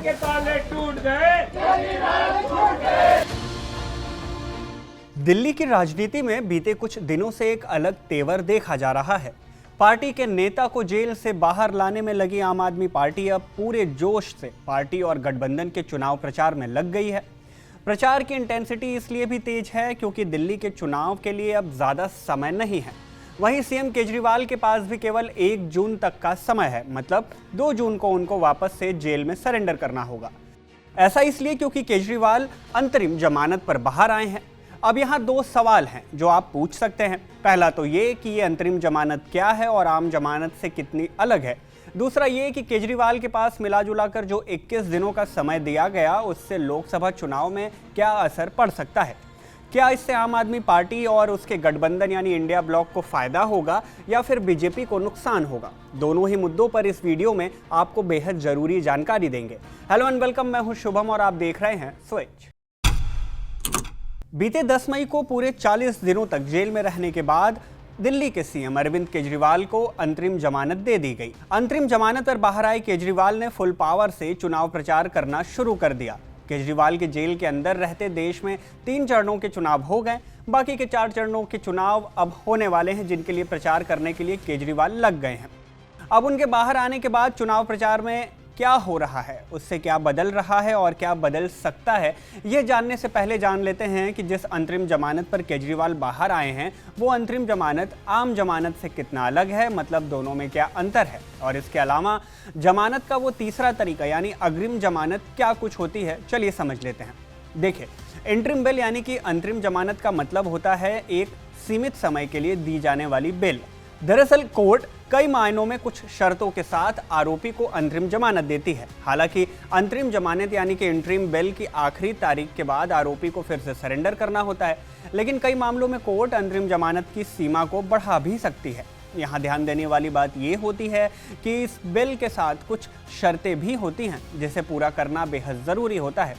के ताले टूट गए। दिल्ली की राजनीति में बीते कुछ दिनों से एक अलग तेवर देखा जा रहा है। पार्टी के नेता को जेल से बाहर लाने में लगी आम आदमी पार्टी अब पूरे जोश से पार्टी और गठबंधन के चुनाव प्रचार में लग गई है। प्रचार की इंटेंसिटी इसलिए भी तेज है क्योंकि दिल्ली के चुनाव के लिए अब ज़्यादा समय नहीं है। वहीं सीएम केजरीवाल के पास भी केवल 1 जून तक का समय है, मतलब 2 जून को उनको वापस से जेल में सरेंडर करना होगा। ऐसा इसलिए क्योंकि केजरीवाल अंतरिम जमानत पर बाहर आए हैं। अब यहाँ 2 सवाल हैं जो आप पूछ सकते हैं। पहला तो ये कि ये अंतरिम जमानत क्या है और आम जमानत से कितनी अलग है। दूसरा ये कि केजरीवाल के पास मिला जुला कर जो 21 दिनों का समय दिया गया उससे लोकसभा चुनाव में क्या असर पड़ सकता है। क्या इससे आम आदमी पार्टी और उसके गठबंधन यानी इंडिया ब्लॉक को फायदा होगा या फिर बीजेपी को नुकसान होगा। दोनों ही मुद्दों पर इस वीडियो में आपको बेहद जरूरी जानकारी देंगे। हेलो एंड वेलकम, मैं हूं शुभम और आप देख रहे हैं स्विच। बीते 10 मई को पूरे 40 दिनों तक जेल में रहने के बाद दिल्ली के सीएम अरविंद केजरीवाल को अंतरिम जमानत दे दी गई। अंतरिम जमानत पर बाहर आए केजरीवाल ने फुल पावर से चुनाव प्रचार करना शुरू कर दिया। केजरीवाल के जेल के अंदर रहते देश में 3 चरणों के चुनाव हो गए। बाकी के 4 चरणों के चुनाव अब होने वाले हैं, जिनके लिए प्रचार करने के लिए केजरीवाल लग गए हैं। अब उनके बाहर आने के बाद चुनाव प्रचार में क्या हो रहा है, उससे क्या बदल रहा है और क्या बदल सकता है, ये जानने से पहले जान लेते हैं कि जिस अंतरिम जमानत पर केजरीवाल बाहर आए हैं वो अंतरिम जमानत आम जमानत से कितना अलग है, मतलब दोनों में क्या अंतर है। और इसके अलावा जमानत का वो तीसरा तरीका यानी अग्रिम जमानत क्या कुछ होती है, चलिए समझ लेते हैं। देखिए, इंटरिम बेल यानी कि अंतरिम जमानत का मतलब होता है एक सीमित समय के लिए दी जाने वाली बेल। दरअसल कोर्ट कई मायनों में कुछ शर्तों के साथ आरोपी को अंतरिम जमानत देती है। हालांकि अंतरिम जमानत यानी कि इंटरिम बेल की आखिरी तारीख के बाद आरोपी को फिर से सरेंडर करना होता है, लेकिन कई मामलों में कोर्ट अंतरिम जमानत की सीमा को बढ़ा भी सकती है। यहाँ ध्यान देने वाली बात ये होती है कि इस बेल के साथ कुछ शर्तें भी होती हैं जिसे पूरा करना बेहद ज़रूरी होता है।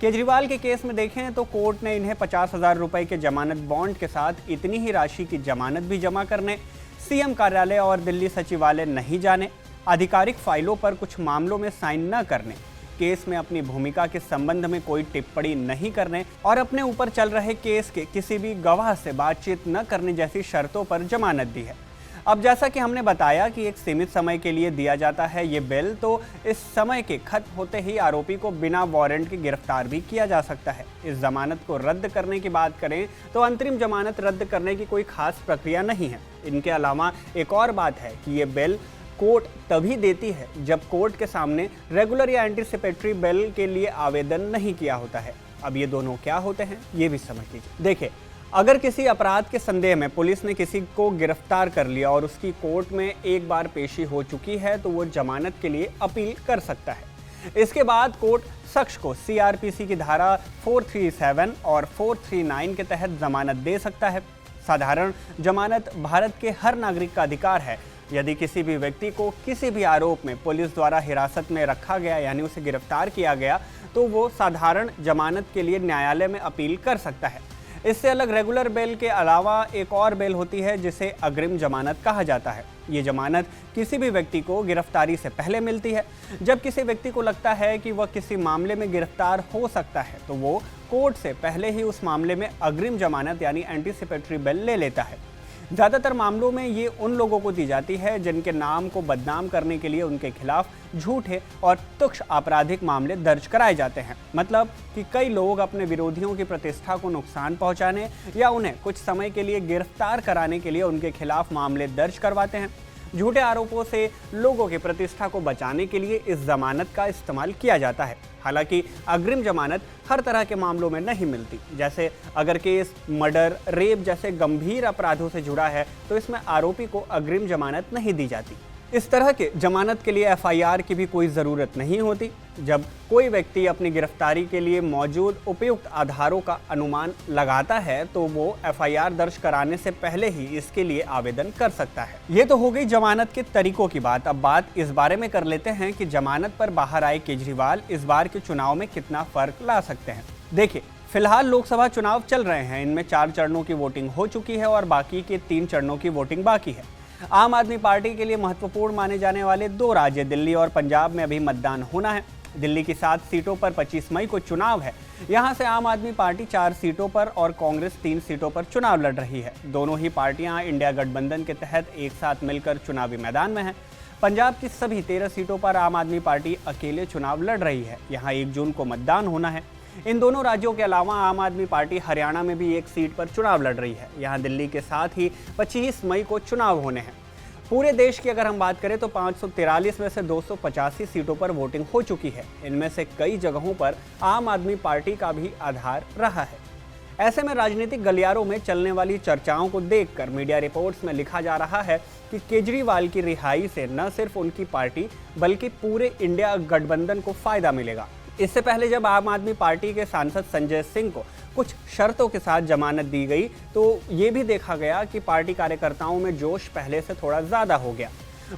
केजरीवाल के केस में देखें तो कोर्ट ने इन्हें 50,000 रुपये के जमानत बॉन्ड के साथ इतनी ही राशि की जमानत भी जमा करने, सीएम कार्यालय और दिल्ली सचिवालय नहीं जाने, आधिकारिक फाइलों पर कुछ मामलों में साइन न करने, केस में अपनी भूमिका के संबंध में कोई टिप्पणी नहीं करने और अपने ऊपर चल रहे केस के किसी भी गवाह से बातचीत न करने जैसी शर्तों पर जमानत दी है। अब जैसा कि हमने बताया कि एक सीमित समय के लिए दिया जाता है ये बेल, तो इस समय के खत्म होते ही आरोपी को बिना वारंट के गिरफ्तार भी किया जा सकता है। इस जमानत को रद्द करने की बात करें तो अंतरिम जमानत रद्द करने की कोई खास प्रक्रिया नहीं है। इनके अलावा एक और बात है कि ये बेल कोर्ट तभी देती है जब कोर्ट के सामने रेगुलर या एंटीसिपेटरी बेल के लिए आवेदन नहीं किया होता है। अब ये दोनों क्या होते हैं ये भी समझ लीजिए। देखिए, अगर किसी अपराध के संदेह में पुलिस ने किसी को गिरफ्तार कर लिया और उसकी कोर्ट में एक बार पेशी हो चुकी है तो वो जमानत के लिए अपील कर सकता है। इसके बाद कोर्ट शख्स को सीआरपीसी की धारा 437 और 439 के तहत जमानत दे सकता है। साधारण जमानत भारत के हर नागरिक का अधिकार है। यदि किसी भी व्यक्ति को किसी भी आरोप में पुलिस द्वारा हिरासत में रखा गया यानी उसे गिरफ्तार किया गया तो वो साधारण जमानत के लिए न्यायालय में अपील कर सकता है। इससे अलग रेगुलर बेल के अलावा एक और बेल होती है जिसे अग्रिम जमानत कहा जाता है। ये जमानत किसी भी व्यक्ति को गिरफ्तारी से पहले मिलती है। जब किसी व्यक्ति को लगता है कि वह किसी मामले में गिरफ्तार हो सकता है तो वो कोर्ट से पहले ही उस मामले में अग्रिम जमानत यानी एंटीसिपेटरी बेल ले लेता है। ज़्यादातर मामलों में ये उन लोगों को दी जाती है जिनके नाम को बदनाम करने के लिए उनके खिलाफ झूठे और तुच्छ आपराधिक मामले दर्ज कराए जाते हैं। मतलब कि कई लोग अपने विरोधियों की प्रतिष्ठा को नुकसान पहुंचाने या उन्हें कुछ समय के लिए गिरफ्तार कराने के लिए उनके खिलाफ मामले दर्ज करवाते हैं। झूठे आरोपों से लोगों की प्रतिष्ठा को बचाने के लिए इस जमानत का इस्तेमाल किया जाता है। हालांकि अग्रिम जमानत हर तरह के मामलों में नहीं मिलती। जैसे अगर केस मर्डर, रेप जैसे गंभीर अपराधों से जुड़ा है तो इसमें आरोपी को अग्रिम जमानत नहीं दी जाती। इस तरह के जमानत के लिए एफआईआर की भी कोई ज़रूरत नहीं होती। जब कोई व्यक्ति अपनी गिरफ्तारी के लिए मौजूद उपयुक्त आधारों का अनुमान लगाता है तो वो एफआईआर दर्ज कराने से पहले ही इसके लिए आवेदन कर सकता है। ये तो हो गई जमानत के तरीकों की बात। अब बात इस बारे में कर लेते हैं कि जमानत पर बाहर आए केजरीवाल इस बार के चुनाव में कितना फर्क ला सकते हैं। देखिए, फिलहाल लोकसभा चुनाव चल रहे हैं। इनमें 4 चरणों की वोटिंग हो चुकी है और बाकी के 3 चरणों की वोटिंग बाकी है। आम आदमी पार्टी के लिए महत्वपूर्ण माने जाने वाले 2 राज्य दिल्ली और पंजाब में अभी मतदान होना है। दिल्ली की 7 सीटों पर 25 मई को चुनाव है। यहां से आम आदमी पार्टी 4 सीटों पर और कांग्रेस 3 सीटों पर चुनाव लड़ रही है। दोनों ही पार्टियां इंडिया गठबंधन के तहत एक साथ मिलकर चुनावी मैदान में हैं। पंजाब की सभी 13 सीटों पर आम आदमी पार्टी अकेले चुनाव लड़ रही है। यहां 1 जून को मतदान होना है। इन दोनों राज्यों के अलावा आम आदमी पार्टी हरियाणा में भी 1 सीट पर चुनाव लड़ रही है। यहां दिल्ली के साथ ही 25 मई को चुनाव होने हैं। पूरे देश की अगर हम बात करें तो 543 में से 285 सीटों पर वोटिंग हो चुकी है। इनमें से कई जगहों पर आम आदमी पार्टी का भी आधार रहा है। ऐसे में राजनीतिक गलियारों में चलने वाली चर्चाओं को देखकर मीडिया रिपोर्ट्स में लिखा जा रहा है कि केजरीवाल की रिहाई से न सिर्फ उनकी पार्टी बल्कि पूरे इंडिया गठबंधन को फायदा मिलेगा। इससे पहले जब आम आदमी पार्टी के सांसद संजय सिंह को कुछ शर्तों के साथ जमानत दी गई तो ये भी देखा गया कि पार्टी कार्यकर्ताओं में जोश पहले से थोड़ा ज़्यादा हो गया।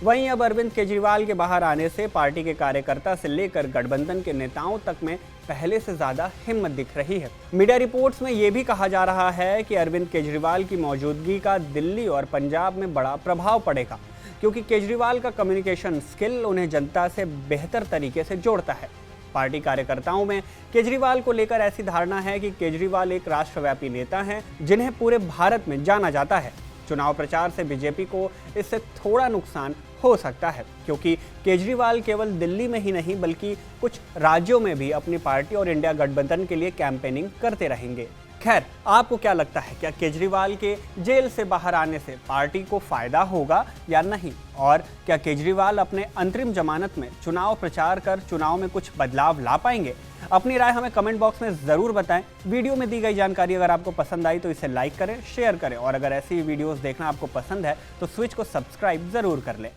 वहीं अब अरविंद केजरीवाल के बाहर आने से पार्टी के कार्यकर्ता से लेकर गठबंधन के नेताओं तक में पहले से ज़्यादा हिम्मत दिख रही है। मीडिया रिपोर्ट्स में ये भी कहा जा रहा है कि अरविंद केजरीवाल की मौजूदगी का दिल्ली और पंजाब में बड़ा प्रभाव पड़ेगा, क्योंकि केजरीवाल का कम्युनिकेशन स्किल उन्हें जनता से बेहतर तरीके से जोड़ता है। पार्टी कार्यकर्ताओं में केजरीवाल को लेकर ऐसी धारणा है कि केजरीवाल एक राष्ट्रव्यापी नेता हैं जिन्हें पूरे भारत में जाना जाता है। चुनाव प्रचार से बीजेपी को इससे थोड़ा नुकसान हो सकता है, क्योंकि केजरीवाल केवल दिल्ली में ही नहीं बल्कि कुछ राज्यों में भी अपनी पार्टी और इंडिया गठबंधन के लिए कैंपेनिंग करते रहेंगे। खैर, आपको क्या लगता है, क्या केजरीवाल के जेल से बाहर आने से पार्टी को फायदा होगा या नहीं? और क्या केजरीवाल अपने अंतरिम जमानत में चुनाव प्रचार कर चुनाव में कुछ बदलाव ला पाएंगे? अपनी राय हमें कमेंट बॉक्स में ज़रूर बताएं। वीडियो में दी गई जानकारी अगर आपको पसंद आई तो इसे लाइक करें, शेयर करें और अगर ऐसी वीडियोस देखना आपको पसंद है तो स्विच को सब्सक्राइब ज़रूर कर लें।